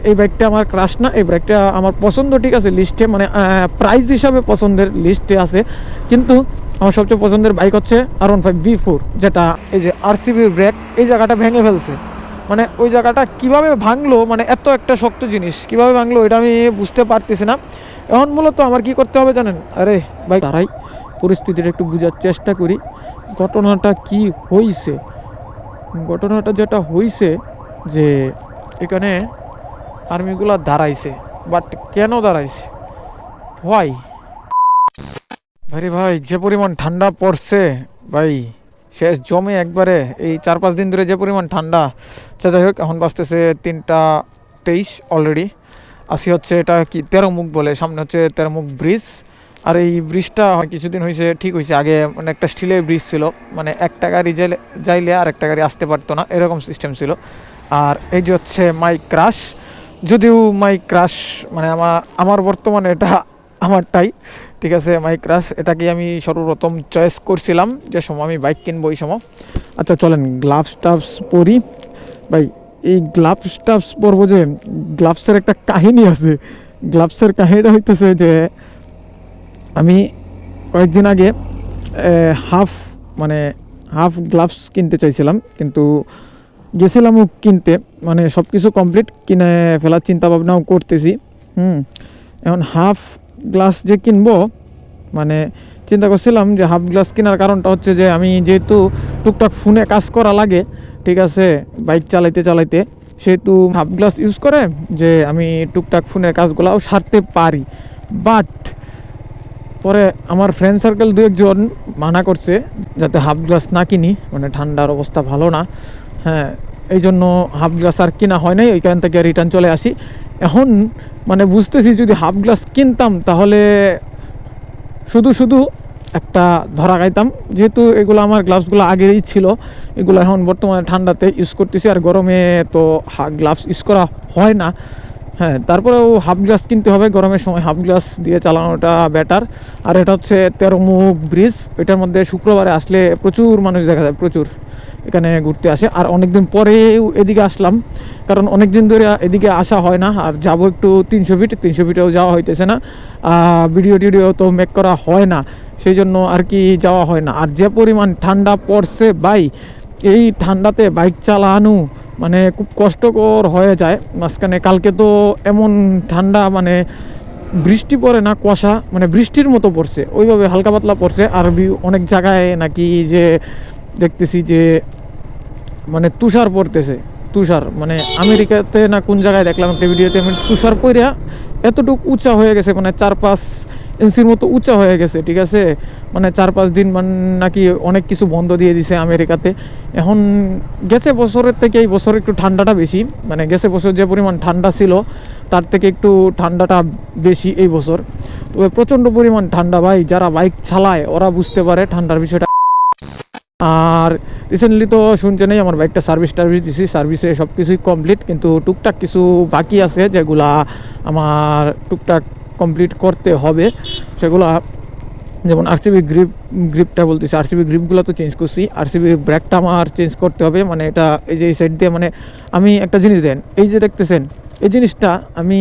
এই বাইকটা আমার ক্রাশ না, এই বাইকটা আমার পছন্দ, ঠিক আছে, লিস্টে মানে প্রাইস হিসাবে পছন্দের লিস্টে আছে। কিন্তু আমার সবচেয়ে পছন্দের বাইক হচ্ছে R15 V4, যেটা এই যে RCB ব্রেক এই জায়গাটা ভেঙে ফেলছে। মানে ওই জায়গাটা কিভাবে ভাঙলো, মানে এত একটা শক্ত জিনিস কিভাবে ভাঙলো এটা আমি বুঝতে পারতেছি না। এখন মূলত আমার কি করতে হবে জানেন? আরে ভাই তারাই পরিস্থিতিটা একটু বোঝার চেষ্টা করি। ঘটনাটা কি হয়েছে, ঘটনাটা যেটা হয়েছে যে এখানে আর্মিগুলো দাঁড়াইছে, বাট কেন দাঁড়াইছে, হোয়াই? ভাই যে পরিমাণ ঠান্ডা পড়ছে ভাই, শেষ জমে একবারে। এই 4-5 দিন ধরে যে পরিমাণ ঠান্ডা। আচ্ছা যাই হোক, এখন বাজতেছে 3টা 23 অলরেডি। আসি হচ্ছে এটা কি 13 মুখ বলে, সামনে হচ্ছে 13 মুখ ব্রিজ। আর এই ব্রিজটা কিছুদিন হয়েছে ঠিক হয়েছে, আগে মানে একটা স্টিলের ব্রিজ ছিল, মানে একটা গাড়ি যাইলে আর একটা গাড়ি আসতে পারতো না, এরকম সিস্টেম ছিল। আর এই যে হচ্ছে মাই ক্রাশ, যদিও মাই ক্রাশ মানে আমার বর্তমানে এটা আমারটাই, ঠিক আছে। মাই ক্রাশ এটাকে আমি সর্বপ্রথম চয়েস করছিলাম যে সময় আমি বাইক কিনবো ওই সময়। আচ্ছা চলেন গ্লাভস টাভস পরি ভাই। এই গ্লাভস টাভস পরবো যে, গ্লাভসের একটা কাহিনী আছে। গ্লাভসের কাহিনীটা হইতেছে যে আমি কয়েকদিন আগে হাফ গ্লাভস কিনতে চাইছিলাম, কিন্তু গেছিলামও কিনতে, মানে সব কিছু কমপ্লিট কিনে ফেলার চিন্তা ভাবনাও করতেছি। এখন হাফ গ্লাস যে কিনবো, মানে চিন্তা করছিলাম যে হাফ গ্লাস কেনার কারণটা হচ্ছে যে আমি যেহেতু টুকটাক ফোনে কাজ করা লাগে, ঠিক আছে, বাইক চালাইতে, সেহেতু হাফ গ্লাস ইউজ করে যে আমি টুকটাক ফোনের কাজগুলোও সারতে পারি। বাট পরে আমার ফ্রেন্ড সার্কেল 2-1 মানা করছে যাতে হাফ গ্লাস না কিনি, মানে ঠান্ডার অবস্থা ভালো না। হ্যাঁ, এই জন্য হাফ গ্লাস আর কিনা হয় নাই, ওইখান থেকে রিটার্ন চলে আসি। এখন মানে বুঝতেছি যদি হাফ গ্লাস কিনতাম তাহলে শুধু একটা ধরা খাইতাম, যেহেতু এগুলো আমার গ্লাভসগুলো আগেই ছিল, এগুলো এখন বর্তমানে ঠান্ডাতে ইউজ করতেছি, আর গরমে তো গ্লাভস ইউজ করা হয় না। হ্যাঁ, তারপরেও হাফ গ্লাস কিনতে হবে, গরমের সময় হাফ গ্লাস দিয়ে চালানোটা বেটার। আর এটা হচ্ছে 13 মুখ ব্রিজ, এটার মধ্যে শুক্রবারে আসলে প্রচুর মানুষ দেখা যায়, প্রচুর এখানে ঘুরতে আসে। আর অনেকদিন পরেও এদিকে আসলাম, কারণ অনেক দিন ধরে এদিকে আসা হয় না। আর যাবো একটু 300 ফিটেও যাওয়া হইতেছে না, ভিডিও টিডিও তো মেক করা হয় না, সেই জন্য আর কি যাওয়া হয় না। আর যে পরিমাণ ঠান্ডা পড়ছে ভাই, এই ঠান্ডাতে বাইক চালানো মানে খুব কষ্টকর হয়ে যায়। মাঝখানে কালকে তো এমন ঠান্ডা, মানে বৃষ্টি পড়ে না, কুয়াশা মানে বৃষ্টির মতো পড়ছে, ওইভাবে হালকা পাতলা পড়ছে। আর অনেক জায়গায় নাকি যে দেখতেছি যে মানে তুষার পড়তেছে, তুষার মানে আমেরিকাতে না কোন জায়গায় দেখলাম একটা ভিডিওতে, মানে তুষার পড়িয়া এতটুকু উঁচা হয়ে গেছে, মানে 4-5 ইঞ্চির মতো উঁচা হয়ে গেছে, ঠিক আছে। মানে 4-5 দিন মানে নাকি অনেক কিছু বন্ধ দিয়ে দিছে আমেরিকাতে। এখন গেছে বছরের থেকে এই বছর একটু ঠান্ডাটা বেশি, মানে গেছে বছর যে পরিমাণ ঠান্ডা ছিল তার থেকে একটু ঠান্ডাটা বেশি এই বছর। তবে প্রচণ্ড পরিমাণ ঠান্ডা ভাই, যারা বাইক চালায় ওরা বুঝতে পারে ঠান্ডার বিষয়টা। আর রিসেন্টলি তো শুনছেনই আমার বাইকটা সার্ভিস দিছি, সার্ভিসে সব কিছুই কমপ্লিট, কিন্তু টুকটাক কিছু বাকি আছে যেগুলা আমার টুকটাক কমপ্লিট করতে হবে। সেগুলা যেমন আরসিবি গ্রিপটা বলতেছি, আরসিবি গ্রিপগুলো তো চেঞ্জ করছি, আরসিবি ব্রেকটা আমার চেঞ্জ করতে হবে। মানে এটা এই যে এই সাইড দিয়ে, মানে আমি একটা জিনিস দেন, এই যে দেখতেছেন এই জিনিসটা আমি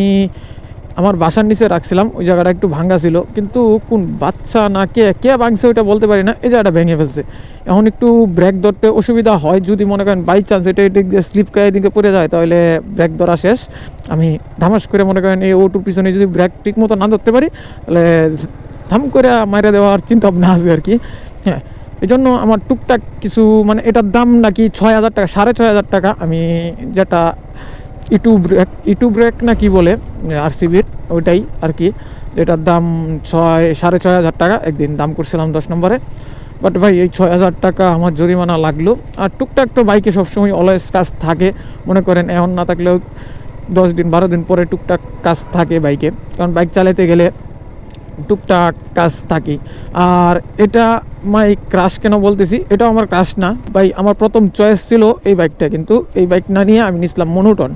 আমার বাসার নিচে রাখছিলাম, ওই জায়গাটা একটু ভাঙা ছিল, কিন্তু কোন বাচ্চা না কে ভাঙছে ওইটা বলতে পারি না, এই জায়গাটা ভেঙে ফেলছে। এখন একটু ব্রেক ধরতে অসুবিধা হয়, যদি মনে করেন বাই চান্স এটা এদিক দিয়ে স্লিপ খায় এদিকে পড়ে যায়, তাহলে ব্রেক ধরা শেষ। আমি ধামাস করে মনে করেন এই ওটুর পিছনে যদি ব্রেক ঠিক মতো না ধরতে পারি, তাহলে ধাম করে মাইরা দেওয়ার চিন্তা ভাবনা আছে আর কি। হ্যাঁ, এই জন্য আমার টুকটাক কিছু, মানে এটার দাম নাকি 6,000 টাকা, 6,500 টাকা। আমি যেটা ইটু ব্রেক না কি বলে আরসিবির, ওইটাই আর কি, যেটার দাম 6,500 টাকা একদিন দাম করছিলাম 10 নম্বরে। বাট ভাই এই 6,000 টাকা আমার জরিমানা লাগলো। আর টুকটাক তো বাইকে সবসময় অলওয়েজ কাজ থাকে, মনে করেন এখন না থাকলেও 10 দিন 12 দিন পরে টুকটাক কাজ থাকে বাইকে, কারণ বাইক চালাতে গেলে টুকটাক কাজ থাকি। আর এটা মাই ক্রাশ কেন বলতেছি, এটাও আমার ক্রাশ না ভাই, আমার প্রথম চয়েস ছিল এই বাইকটা, কিন্তু এই বাইক না নিয়ে আমি নিয়েছিলাম মনোটন।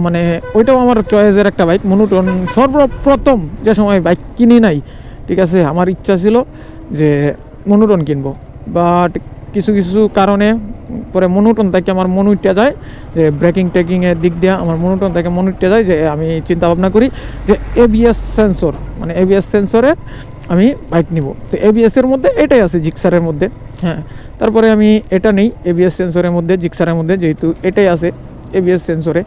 মানে ওইটাও আমার চয়েসের একটা বাইক, মনোটন। সর্বপ্রথম যে সময় বাইক কিনি নাই, ঠিক আছে, আমার ইচ্ছা ছিল যে মনোটন কিনবো, বাট কিছু কিছু কারণে পরে মনোটন থেকে আমার মন উঠতে যায়, যে ব্রেকিং টেকিংয়ের দিক দিয়ে আমার মনোটন থেকে মন উঠতে যায়, যে আমি চিন্তা ভাবনা করি যে এবিএস সেন্সর, মানে এবিএস সেন্সরে আমি বাইক নিব। তো এবিএসের মধ্যে এটাই আছে জিক্সারের মধ্যে, হ্যাঁ। তারপরে আমি এটা নেই এবিএস সেন্সরের মধ্যে, জিক্সারের মধ্যে, যেহেতু এটাই আছে এবিএস সেন্সরে।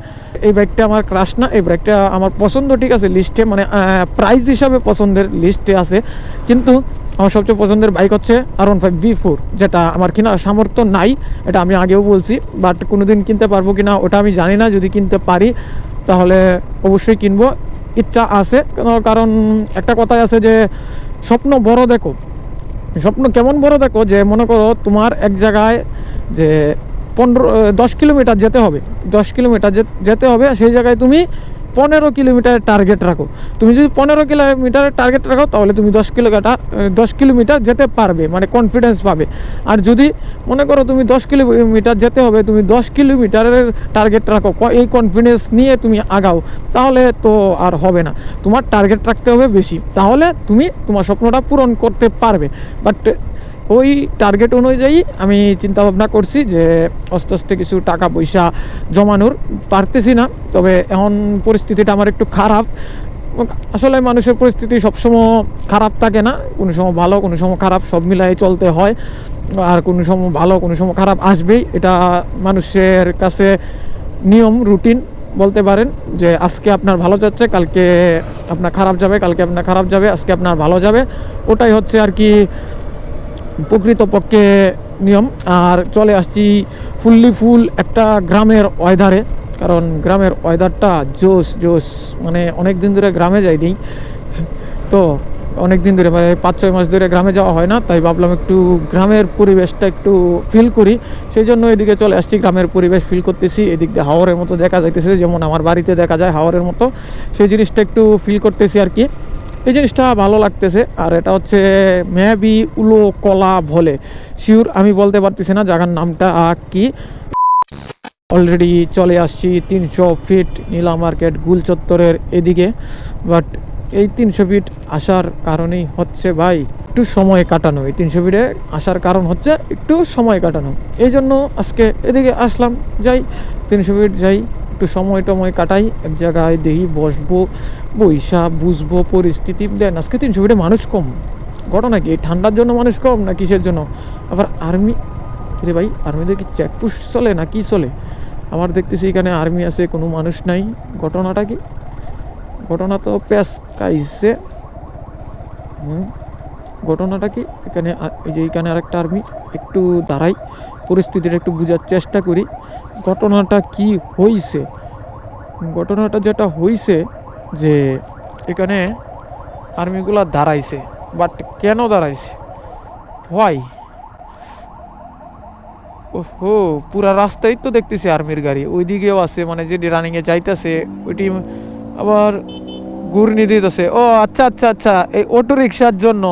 এই বাইকটা আমার ক্রাশ না, এই বাইকটা আমার পছন্দ, ঠিক আছে, লিস্টে, মানে প্রাইস হিসাবে পছন্দের লিস্টে আছে। কিন্তু আমার সবচেয়ে পছন্দের বাইক হচ্ছে R15V4, যেটা আমার কেনার সামর্থ্য নাই, এটা আমি আগেও বলছি। বাট কোনোদিন কিনতে পারবো কিনা ওটা আমি জানি না। যদি কিনতে পারি তাহলে অবশ্যই কিনবো, ইচ্ছা আছে। কারণ একটা কথাই আছে যে স্বপ্ন বড় দেখো। স্বপ্ন কেমন বড় দেখো, যে মনে করো তোমার এক জায়গায় যে 10 কিলোমিটার যেতে হবে, 10 কিলোমিটার যেতে হবে, সেই জায়গায় তুমি 15 কিলোমিটার টার্গেট রাখো। তুমি যদি 15 কিলোমিটারের টার্গেট রাখো তাহলে তুমি 10 কিলোমিটার যেতে পারবে, মানে কনফিডেন্স পাবে। আর যদি মনে করো তুমি 10 কিলোমিটার যেতে হবে, তুমি 10 কিলোমিটারের টার্গেট রাখো, এই কনফিডেন্স নিয়ে তুমি আগাও, তাহলে তো আর হবে না। তোমার টার্গেট রাখতে হবে বেশি, তাহলে তুমি তোমার স্বপ্নটা পূরণ করতে পারবে। বাট ওই টার্গেট অনুযায়ী আমি চিন্তা ভাবনা করছি যে আস্তে আস্তে কিছু টাকা পয়সা জমানোর, পারতেছি না। তবে এখন পরিস্থিতিটা আমার একটু খারাপ। আসলে মানুষের পরিস্থিতি সবসময় খারাপ থাকে না, কোনো সময় ভালো, কোনো সময় খারাপ, সব মিলাই চলতে হয়। আর কোনো সময় ভালো, কোনো সময় খারাপ আসবেই, এটা মানুষের কাছে নিয়ম, রুটিন বলতে পারেন। যে আজকে আপনার ভালো যাচ্ছে, কালকে আপনার খারাপ যাবে, কালকে আপনার খারাপ যাবে, আজকে আপনার ভালো যাবে। ওটাই হচ্ছে আর কি প্রকৃতপক্ষে নিয়ম। আর চলে আসছি ফুল একটা গ্রামের ওয়েদারে, কারণ গ্রামের ওয়েদারটা জোস, মানে অনেক দিন ধরে গ্রামে যাইনি, তো অনেক দিন ধরে, মানে 5-6 মাস ধরে গ্রামে যাওয়া হয় না, তাই ভাবলাম একটু গ্রামের পরিবেশটা একটু ফিল করি। সেই জন্য এদিকে চলে আসছি, গ্রামের পরিবেশ ফিল করতেছি। এদিক দিয়ে হাওরের মতো দেখা যাইতেছে, যেমন আমার বাড়িতে দেখা যায় হাওরের মতো, সেই জিনিসটা একটু ফিল করতেছি আর কি। এই জিনিসটা ভালো লাগতেছে। আর এটা হচ্ছে মেবি উলো কলা বলে, শিওর আমি বলতে পারতেছি না জায়গার নামটা কি। অলরেডি চলে আসছি 300 ফিট নীলা মার্কেট গুল চত্বরের এদিকে। বাট এই 300 ফিট আসার কারণেই হচ্ছে ভাই একটু সময় কাটানো। এই 300 ফিটে আসার কারণ হচ্ছে একটু সময় কাটানো, এই জন্য আজকে এদিকে আসলাম। যাই 300 ফিট যাই, একটু সময় টময় কাটাই, এক জায়গায় দেখি বসবো, বৈশা বুঝবো পরিস্থিতি। দেন আজকে 300 ফিটে মানুষ কম, ঘটনা কি ঠান্ডার জন্য মানুষ কম না কিসের জন্য? আবার আর্মি, রে ভাই আর্মিদের কি চেকপোস্ট চলে না কি চলে? আমার দেখতেছি এখানে আর্মি আছে, কোনো মানুষ নাই, ঘটনাটা কি? ঘটনা তো প্যাস কাইছে। ঘটনাটা কি এখানে? এই যে এখানে আরেকটা আর্মি, একটু দাঁড়াই, পরিস্থিতিটা একটু বোঝার চেষ্টা করি ঘটনাটা কি হইছে। ঘটনাটা যেটা হইছে যে এখানে আর্মিগুলা দাঁড়াইছে, বাট কেন দাঁড়াইছে, হোয়াই? ওহো, পুরা রাস্তায় তো দেখতেছি আর্মির গাড়ি, ওইদিকেও আছে, মানে যেটি রানিংয়ে যাইতেছে ওইটি আবার ঘূর্ণি দিতেছে। ও আচ্ছা আচ্ছা আচ্ছা, এই অটো রিক্সার জন্য।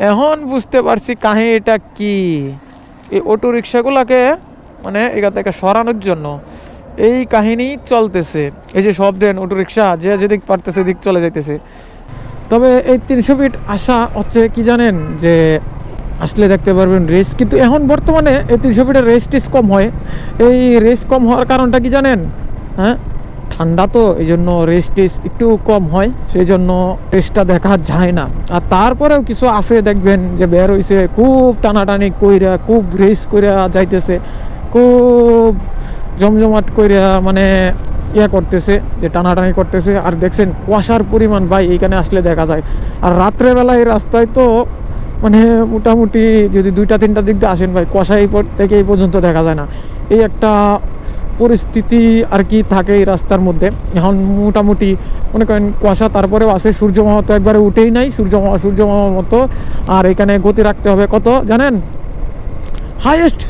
এখন বুঝতে পারছি কাহিনীটা কি। এই অটো রিক্সাগুলোকে মানে এখান থেকে সরানোর জন্য এই কাহিনী চলতেছে। এই যে সব দেন অটো রিক্সা যে যেদিক পারতেছে দিক চলে যাইতেছে। তবে এই 300 ফিট আসা হচ্ছে কি জানেন, যে আসলে দেখতে পারবেন রেস, কিন্তু এখন বর্তমানে এই 300 ফিটের রেস টেস কম হয়। এই রেস কম হওয়ার কারণটা কি জানেন? হ্যাঁ, ঠান্ডা তো, এই জন্য রেস টেস একটু কম হয়, সেই জন্য রেসটা দেখা যায় না। আর তারপরেও কিছু আছে দেখবেন যে বের হইছে, খুব টানাটানি কইরা, খুব রেস কইরা যাইতেছে, খুব জমজমাট কইরা, মানে ইয়া করতেছে, যে টানাটানি করতেছে। আর দেখছেন কুয়াশার পরিমাণ ভাই এইখানে আসলে দেখা যায়। আর রাত্রেবেলায় এই রাস্তায় তো মানে মোটামুটি যদি 2টা-3টা দিক দিয়ে আসেন ভাই, কুয়াশা এই থেকে এই পর্যন্ত দেখা যায় না। এই একটা পরিস্থিতি আর কি থাকে এই রাস্তার মধ্যে। এখন মোটামুটি মনে করেন কুয়াশা, তারপরেও আছে, সূর্য মামা তো একবারে উঠেই নাই, সূর্য মামার মতো। আর এখানে গতি রাখতে হবে কত জানেন? হাইয়েস্ট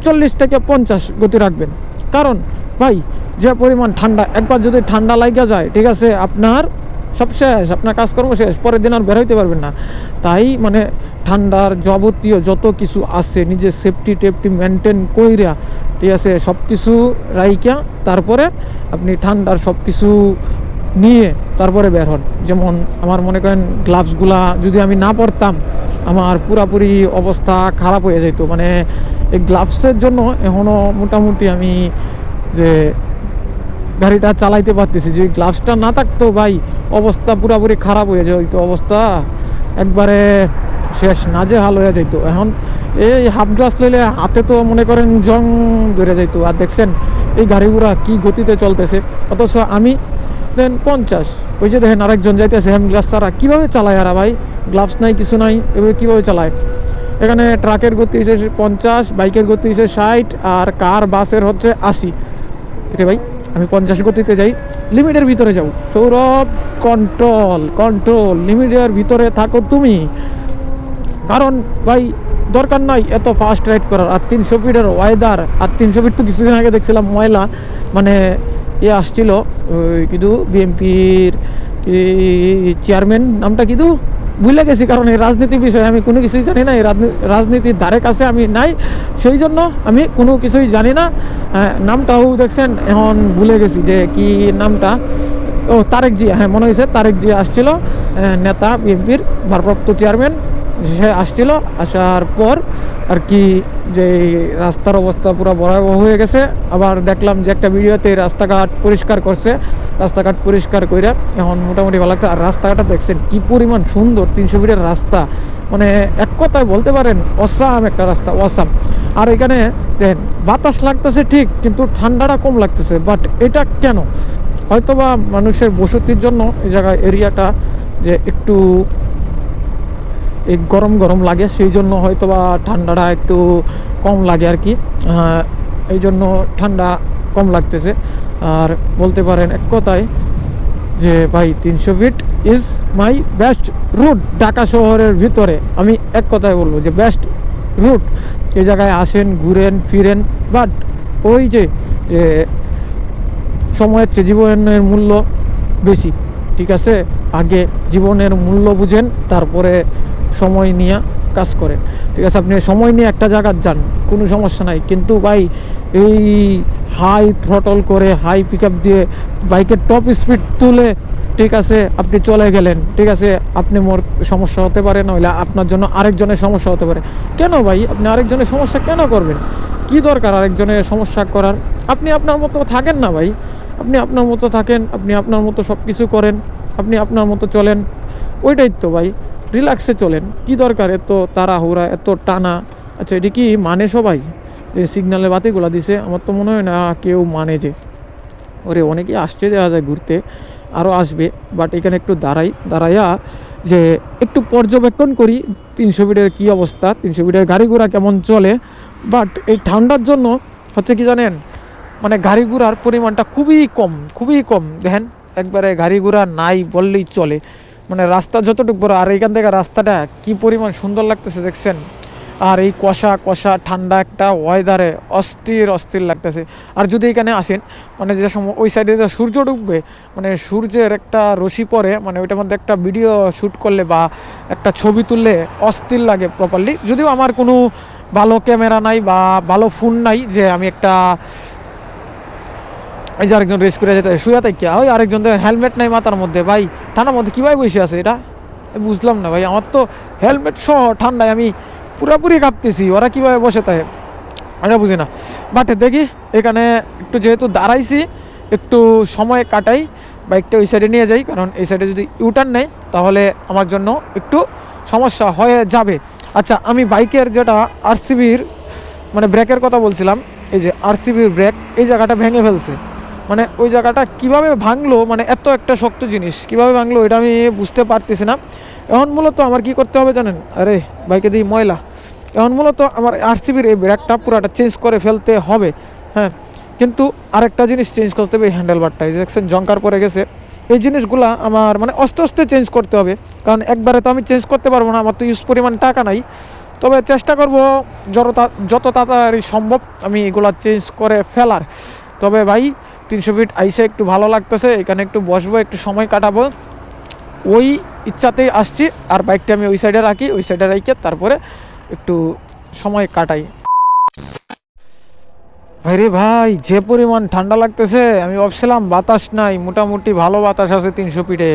40 থেকে 50 গতি রাখবেন। কারণ ভাই যে পরিমাণ ঠান্ডা, একবার যদি ঠান্ডা লাগা যায়, ঠিক আছে, আপনার সব শেষ, আপনার কাজকর্ম শেষ, পরের দিন আর বের হইতে পারবেন না। তাই মানে ঠান্ডার যাবতীয় যত কিছু আছে নিজের সেফটি টেফটি মেনটেন কইরা, ঠিক আছে, সব কিছু রাইকা তারপরে আপনি ঠান্ডার সব কিছু নিয়ে তারপরে বের হন। যেমন আমার মনে করেন গ্লাভসগুলা যদি আমি না পরতাম আমার পুরাপুরি অবস্থা খারাপ হয়ে যেত। মানে এই গ্লাভসের জন্য এখনও মোটামুটি আমি যে গাড়িটা চালাইতে পারতেছি, যদি গ্লাভসটা না থাকতো ভাই অবস্থা পুরাপুরি খারাপ হয়ে যেত, অবস্থা একবারে শেষ, নাজেহাল হয়ে যেত। এখন এই হাফ গ্লাস লইলে হাতে তো মনে করেন জং ধরে যেত। আর দেখছেন এই গাড়িগুলা কি গতিতে চলতেছে, অথচ আমি দেন 50, ওই যে দেখেন আরেকজন যাইতেছে হ্যান্ড গ্লাস ছাড়া, কীভাবে চালায় আর ভাই, গ্লাভস নাই কিছু নাই, এভাবে কীভাবে চালায়। এখানে ট্রাকের গতি হিসেবে 50, বাইকের গতি হিসেবে 60, আর কার বাসের হচ্ছে 80। এটা ভাই আমি 50 গতিতে যাই, লিমিটের ভিতরে যাও। সৌরভ, কন্ট্রোল কন্ট্রোল, লিমিটের ভিতরে থাকো তুমি, কারণ ভাই দরকার নাই এত ফাস্ট রাইড করার। আর 300 ফিটের ওয়েদার, আর 300 ফিট তো কিছুদিন আগে দেখছিলাম ময়লা, মানে আসছিল ওই কিন্তু বিএমপির চেয়ারম্যান, নামটা কিন্তু ভুলে গেছি, কারণ এই রাজনীতির বিষয়ে আমি কোনো কিছুই জানি না, এই রাজনীতির ধারে কাছে আমি নাই, সেই জন্য আমি কোনো কিছুই জানি না। নামটাও দেখছেন এখন ভুলে গেছি যে কি নামটা, ও তারেক জিয়া, হ্যাঁ মনে হয়েছে তারেক জিয়া আসছিল, নেতা বিএনপির ভারপ্রাপ্ত চেয়ারম্যান, সে আসছিল। আসার পর আর কি যে রাস্তার অবস্থা পুরো ভয়াবহ হয়ে গেছে। আবার দেখলাম যে একটা ভিডিওতে রাস্তাঘাট পরিষ্কার করছে, রাস্তাঘাট পরিষ্কার করে এখন মোটামুটি ভালো লাগছে। আর রাস্তাঘাটটা দেখছেন কি পরিমাণ সুন্দর, 300 ফিটের রাস্তা, মানে এক কথায় বলতে পারেন অসাম একটা রাস্তা, অসাম। আর এখানে দেখেন বাতাস লাগতেছে ঠিক, কিন্তু ঠান্ডাটা কম লাগতেছে। বাট এটা কেন? হয়তোবা মানুষের বসতির জন্য এই জায়গায় এরিয়াটা যে একটু গরম গরম লাগে, সেই জন্য হয়তো বা ঠান্ডাটা একটু কম লাগে আর কি, এই জন্য ঠান্ডা কম লাগতেছে। আর বলতে পারেন এক কথায় যে ভাই 300 feet is my best route Dhaka শহরের ভিতরে। আমি এক কথায় বলবো যে বেস্ট রুট। এই জায়গায় আসেন, ঘুরেন ফিরেন, বাট ওই যে সময়ের চেয়ে জীবনের মূল্য বেশি, ঠিক আছে? আগে জীবনের মূল্য বুঝেন, তারপরে সময় নিয়ে কাজ করেন, ঠিক আছে? আপনি সময় নিয়ে একটা জায়গায় যান, কোনো সমস্যা নাই, কিন্তু ভাই এই হাই থ্রটল করে হাই পিক আপ দিয়ে বাইকের টপ স্পিড তুলে, ঠিক আছে, আপনি চলে গেলেন, ঠিক আছে, আপনি মোর সমস্যা হতে পারে, নইলে আপনার জন্য আরেকজনের সমস্যা হতে পারে। কেন ভাই আপনি আরেকজনের সমস্যা কেন করবেন? কি দরকার আরেকজনের সমস্যা করার? আপনি আপনার মতো থাকেন না ভাই, আপনি আপনার মতো থাকেন, আপনি আপনার মতো সব কিছু করেন, আপনি আপনার মতো চলেন, ওইটাই তো ভাই, রিল্যাক্সে চলেন। কি দরকার এত তাড়াহুড়া, এত টানা? আচ্ছা এটি কি মানে সবাই যে সিগন্যালের বাতিগুলো দিছে? আমার তো মনে হয় না কেউ মানে। যে ওরে অনেকেই আসছে দেখা যায় ঘুরতে, আরও আসবে, বাট এখানে একটু দাঁড়াইয়া যে একটু পর্যবেক্ষণ করি 300 ফিটের কী অবস্থা, 300 ফিটের গাড়ি ঘোড়া কেমন চলে। বাট এই ঠান্ডার জন্য হচ্ছে কি জানেন, মানে গাড়ি ঘোড়ার পরিমাণটা খুবই কম দেখেন, একবারে গাড়ি ঘোড়া নাই বললেই চলে। মানে রাস্তা যতটুকু বড়, আর এইখান থেকে রাস্তাটা কি পরিমাণ সুন্দর লাগতেছে দেখছেন। আর এই কষা ঠান্ডা একটা ওয়েদারে অস্থির লাগতেছে। আর যদি এখানে আসেন, মানে যে সময় ওই সাইডে যে সূর্য ডুববে, মানে সূর্যের একটা রশ্মি পড়ে, মানে ওইটার মধ্যে একটা ভিডিও শ্যুট করলে বা একটা ছবি তুললে অস্থির লাগে প্রপারলি। যদিও আমার কোনো ভালো ক্যামেরা নাই বা ভালো ফোন নাই যে আমি একটা, এই যে আরেকজন রেস করে যেতে শুয়ে থাকি, ওই আরেকজন হেলমেট নাই মাথার মধ্যে, ভাই ঠান্ডার মধ্যে কীভাবে বসে আছে এটা বুঝলাম না ভাই। আমার তো হেলমেট সহ ঠান্ডায় আমি পুরোপুরি কাঁপতেছি, ওরা কীভাবে বসে থাকে এটা বুঝি না। বাট দেখি এখানে একটু যেহেতু দাঁড়াইছি, একটু সময় কাটাই, বাইকটা ওই সাইডে নিয়ে যাই, কারণ এই সাইডে যদি ইউটার্ন নেই তাহলে আমার জন্য একটু সমস্যা হয়ে যাবে। আচ্ছা আমি বাইকের যেটা আরসিবির মানে ব্রেকের কথা বলছিলাম, এই যে আরসিবির ব্রেক এই জায়গাটা ভেঙে ফেলছে। মানে ওই জায়গাটা কিভাবে ভাঙলো, মানে এত একটা শক্ত জিনিস কিভাবে ভাঙলো এটা আমি বুঝতে পারতেছি না। এখন মূলত আমার কি করতে হবে জানেন? আরে বাইকে দিই ময়লা, এখন মূলত আমার আরসিবির এই ব্রেকটা পুরাটা চেঞ্জ করে ফেলতে হবে। হ্যাঁ, কিন্তু আরেকটা জিনিস চেঞ্জ করতে হবে, হ্যান্ডেল বারটা এই দেখছেন জঙ্কার পরে গেছে, এই জিনিসগুলো আমার মানে আস্তে চেঞ্জ করতে হবে, কারণ একবারে তো আমি চেঞ্জ করতে পারবো না, আমার তো ইউজ পরিমাণ টাকা নাই। তবে চেষ্টা করব যত তাড়াতাড়ি সম্ভব আমি এগুলো চেঞ্জ করে ফেলার। তবে ভাই 300 ফিট আইসে একটু ভালো লাগতেছে, এখানে একটু বসবো, একটু সময় কাটাবো, ওই ইচ্ছাতেই আসছি। আর বাইকটা আমি ওই সাইডে রাখি, ওই সাইডে রাখি তারপরে একটু সময় কাটাই। ভাইরে ভাই, যে পরিমাণ ঠান্ডা লাগতেছে, আমি ভাবছিলাম বাতাস নাই, মোটামুটি ভালো বাতাস আছে 300 ফিটে।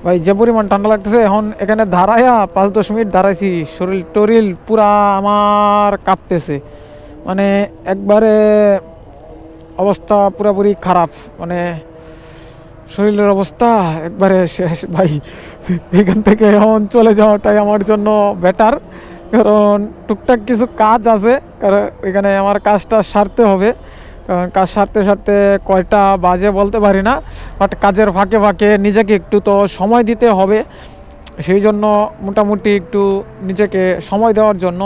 ভাই যে পরিমাণ ঠান্ডা লাগতেছে, এখন এখানে দাঁড়াইয়া 5-10 মিনিট দাঁড়াইছি, শরীর টরিল পুরা আমার কাঁপতেছে, মানে একবারে অবস্থা পুরাপুরি খারাপ, মানে শরীরের অবস্থা একবারে শেষ ভাই। এখান থেকে এখন চলে যাওয়াটাই আমার জন্য বেটার, কারণ টুকটাক কিছু কাজ আছে, কারণ এখানে আমার কাজটা সারতে হবে। কারণ কাজ সারতে সারতে কয়টা বাজে বলতে পারি না, বাট কাজের ফাঁকে ফাঁকে নিজেকে একটু তো সময় দিতে হবে। সেই জন্য মোটামুটি একটু নিজেকে সময় দেওয়ার জন্য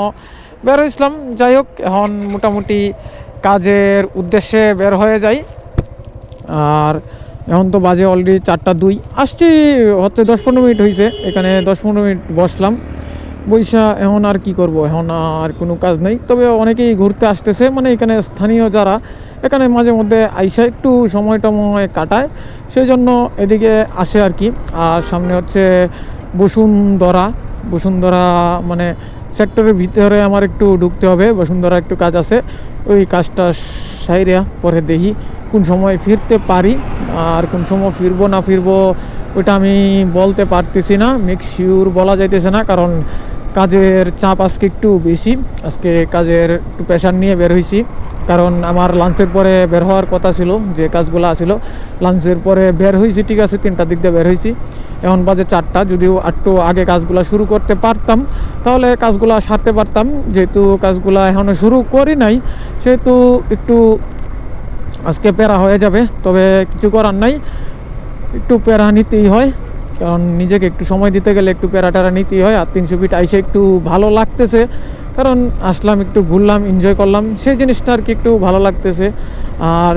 বের হয়েছিলাম। যাই হোক, এখন মোটামুটি কাজের উদ্দেশ্যে বের হয়ে যাই। আর এখন তো বাজে অলরেডি 4টা 2, আসছি হচ্ছে 10-15 মিনিট হয়েছে, এখানে 10-15 মিনিট বসলাম। বৈশা এখন আর কি করব, এখন আর কোনো কাজ নেই। তবে অনেকেই ঘুরতে আসতেছে, মানে এখানে স্থানীয় যারা এখানে মাঝে মধ্যে আইসা একটু সময় টময় কাটায়, সেই জন্য এদিকে আসে আর কি। আর সামনে হচ্ছে বসুন্ধরা। বসুন্ধরা মানে সেক্টরের ভিতরে আমার একটু ঢুকতে হবে, বসুন্ধরা একটু কাজ আছে, ওই কাজটা সাইরা পরে দেখি কোন সময় ফিরতে পারি। আর কোন সময় ফিরবো না ফিরবো ওইটা আমি বলতে পারতেছি না, মেক শিওর বলা যাইতেছে না, কারণ কাজের চাপ আজকে একটু বেশি। আজকে কাজের একটু প্রেশার নিয়ে বের হয়েছি, কারণ আমার লাঞ্চের পরে বের হওয়ার কথা ছিল, যে কাজগুলো আছিল লাঞ্চের পরে বের হয়েছি, ঠিক আছে 3টার দিক দিয়ে বের হয়েছি, এখন বাজে 4টা। যদিও একটু আগে কাজগুলো শুরু করতে পারতাম তাহলে কাজগুলো সারতে পারতাম, যেহেতু কাজগুলো এখনও শুরু করি নাই সেহেতু একটু আজকে প্যারা হয়ে যাবে। তবে কিছু করার নাই, একটু প্যারা নিতেই হয়, কারণ নিজেকে একটু সময় দিতে গেলে একটু প্যারা ট্যারা নিতেই হয়। আর 300 ফিট আইসে একটু ভালো লাগতেছে, কারণ আসলাম একটু ঘুরলাম, এনজয় করলাম, সেই জিনিসটা আর কি একটু ভালো লাগতেছে। আর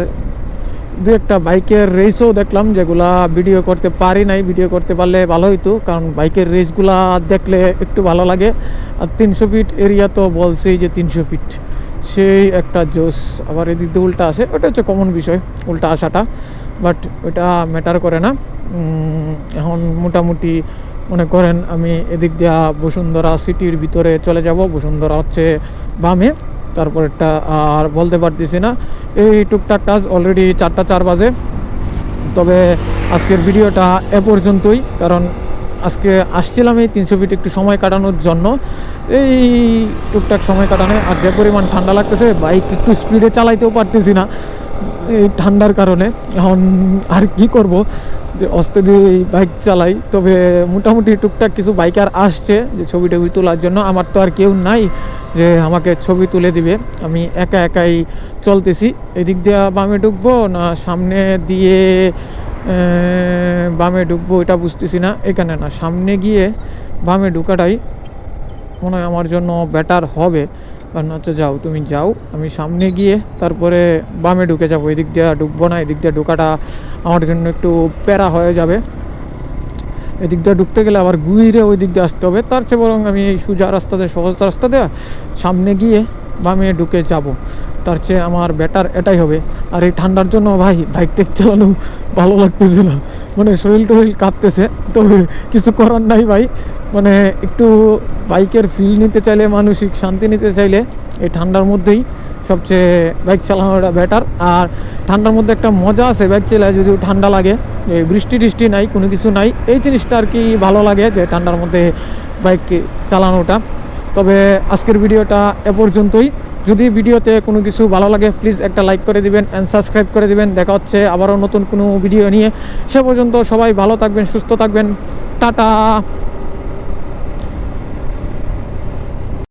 দু একটা বাইকের রেসও দেখলাম, যেগুলা ভিডিও করতে পারি নাই, ভিডিও করতে পারলে ভালো হইতো, কারণ বাইকের রেসগুলা দেখলে একটু ভালো লাগে। আর 300 ফিট এরিয়া তো বলছেই যে 300 ফিট, সেই একটা জোস। আবার এদিক দিয়ে উল্টা আসে, ওটা হচ্ছে কমন বিষয়, উল্টা আসাটা, বাট ওটা ম্যাটার করে না। এখন মোটামুটি মনে করেন আমি এদিক দিয়া বসুন্ধরা সিটির ভিতরে চলে যাব। বসুন্ধরা হচ্ছে বামে, তারপরেরটা আর বলতে পারতেছি না। এই টুকটাক কাজ অলরেডি 4টা 4 বাজে। তবে আজকের ভিডিওটা এ পর্যন্তই, কারণ আজকে আসছিলাম এই 300 ফিট একটু সময় কাটানোর জন্য, এই টুকটাক সময় কাটানো। আর যে পরিমাণ ঠান্ডা লাগতেছে, বাইক একটু স্পিডে চালাইতেও পারতেছি না এই ঠান্ডার কারণে। এখন আর কি করব, যে অস্তে দিয়ে বাইক চালাই। তবে মোটামুটি টুকটাক কিছু বাইকার আসছে যে ছবি টবি তোলার জন্য। আমার তো আর কেউ নাই যে আমাকে ছবি তুলে দিবে, আমি একা একাই চলতেছি। এদিক দিয়ে বামে ঢুকবো না সামনে দিয়ে বামে ঢুকবো এটা বুঝতেছি না। এখানে না, সামনে গিয়ে বামে ঢুকাটাই মনে হয় আমার জন্য বেটার হবে। কারণ হচ্ছে যাও, তুমি যাও, আমি সামনে গিয়ে তারপরে বামে ঢুকে যাবো। এদিক দিয়ে ঢুকবো না, এদিক দিয়ে ঢোকাটা আমার জন্য একটু প্যারা হয়ে যাবে। এদিক দিয়ে ঢুকতে গেলে আবার ঘুরে ওই দিক দিয়ে আসতে হবে, তার চেয়ে বরং আমি এই সোজা রাস্তা দিয়ে, সহজ রাস্তা দিয়ে সামনে গিয়ে বামে ঢুকে যাব, তার চেয়ে আমার বেটার এটাই হবে। আর এই ঠান্ডার জন্য ভাই বাইক টেক চালানো ভালো লাগতেছে না, মানে শরীর টরিল কাঁপতেছে। তবে কিছু করার নাই ভাই, মানে একটু বাইকের ফিল নিতে চাইলে, মানসিক শান্তি নিতে চাইলে এই ঠান্ডার মধ্যেই সবচেয়ে বাইক চালানোটা বেটার। আর ঠান্ডার মধ্যে একটা মজা আছে বাইক চালায়, যদিও ঠান্ডা লাগে, এই বৃষ্টি টিষ্টি নাই, কোনো কিছু নাই, এই জিনিসটা আর কি ভালো লাগে যে ঠান্ডার মধ্যে বাইক চালানোটা। তবে আজকের ভিডিওটা এ পর্যন্তই। যদি ভিডিওতে কোনো কিছু ভালো লাগে প্লিজ একটা লাইক করে দিবেন অ্যান্ড সাবস্ক্রাইব করে দিবেন। দেখা হচ্ছে আবারও নতুন কোনো ভিডিও নিয়ে। সে পর্যন্ত সবাই ভালো থাকবেন, সুস্থ থাকবেন, টাটা।